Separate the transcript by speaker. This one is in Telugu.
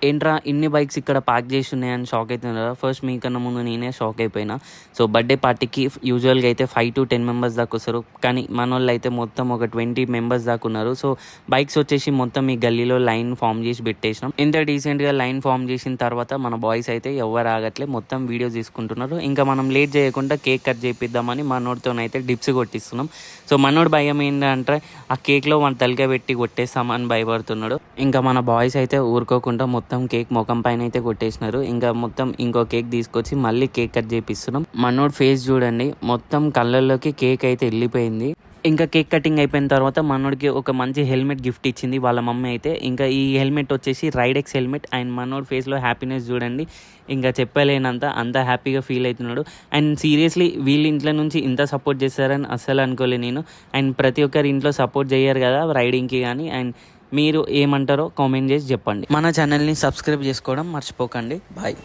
Speaker 1: ఏంట్రా ఇన్ని బైక్స్ ఇక్కడ పార్క్ చేసి ఉన్నాయని షాక్ అవుతున్నారా? ఫస్ట్ మీకన్నా ముందు నేనే షాక్ అయిపోయినా. సో బర్త్డే పార్టీకి యూజువల్గా అయితే 5 to 10 మెంబర్స్ దాకా వస్తారు, కానీ మన వాళ్ళు అయితే మొత్తం ఒక 20 మెంబర్స్ దాకా ఉన్నారు. సో బైక్స్ వచ్చేసి మొత్తం ఈ గల్లీలో లైన్ ఫామ్ చేసి పెట్టేసినాం. ఇంత డీసెంట్గా లైన్ ఫామ్ చేసిన తర్వాత మన బాయ్స్ అయితే ఎవరు ఆగట్లే, మొత్తం వీడియోస్ తీసుకుంటున్నారు. ఇంకా మనం లేట్ చేయకుండా కేక్ కట్ చేపిద్దామని మనోడితోనైతే డిప్స్ కొట్టిస్తున్నాం. సో మనోడు భయం ఏంటంటే ఆ కేక్లో మన తలకాయ పెట్టి కొట్టేస్తామని భయపడుతున్నాడు. ఇంకా మన బాయ్స్ అయితే ఊరుకోకుండా మొత్తం కేక్ ముఖం పైన అయితే కొట్టేసినారు. ఇంకా మొత్తం ఇంకో కేక్ తీసుకొచ్చి మళ్ళీ కేక్ కట్ చేపిస్తున్నాం. మనోడు ఫేస్ చూడండి, మొత్తం కళ్ళల్లోకి కేక్ అయితే వెళ్ళిపోయింది. ఇంకా కేక్ కటింగ్ అయిపోయిన తర్వాత మనోడికి ఒక మంచి హెల్మెట్ గిఫ్ట్ ఇచ్చింది వాళ్ళ మమ్మీ అయితే. ఇంకా ఈ హెల్మెట్ వచ్చేసి రైడెక్స్ హెల్మెట్. అండ్ మనోడి ఫేస్లో హ్యాపీనెస్ చూడండి, ఇంకా చెప్పలేనంత అంత హ్యాపీగా ఫీల్ అవుతున్నాడు. అండ్ సీరియస్లీ వీళ్ళ ఇంట్లో నుంచి ఇంత సపోర్ట్ చేస్తారని అస్సలు అనుకోలే నేను. అండ్ ప్రతి ఒక్కరి ఇంట్లో సపోర్ట్ చేయరు కదా రైడింగ్కి కానీ. అండ్ మీరు ఏమంటారో కామెంట్ చేసి చెప్పండి. మన ఛానల్ని సబ్స్క్రైబ్ చేసుకోవడం మర్చిపోకండి. బాయ్.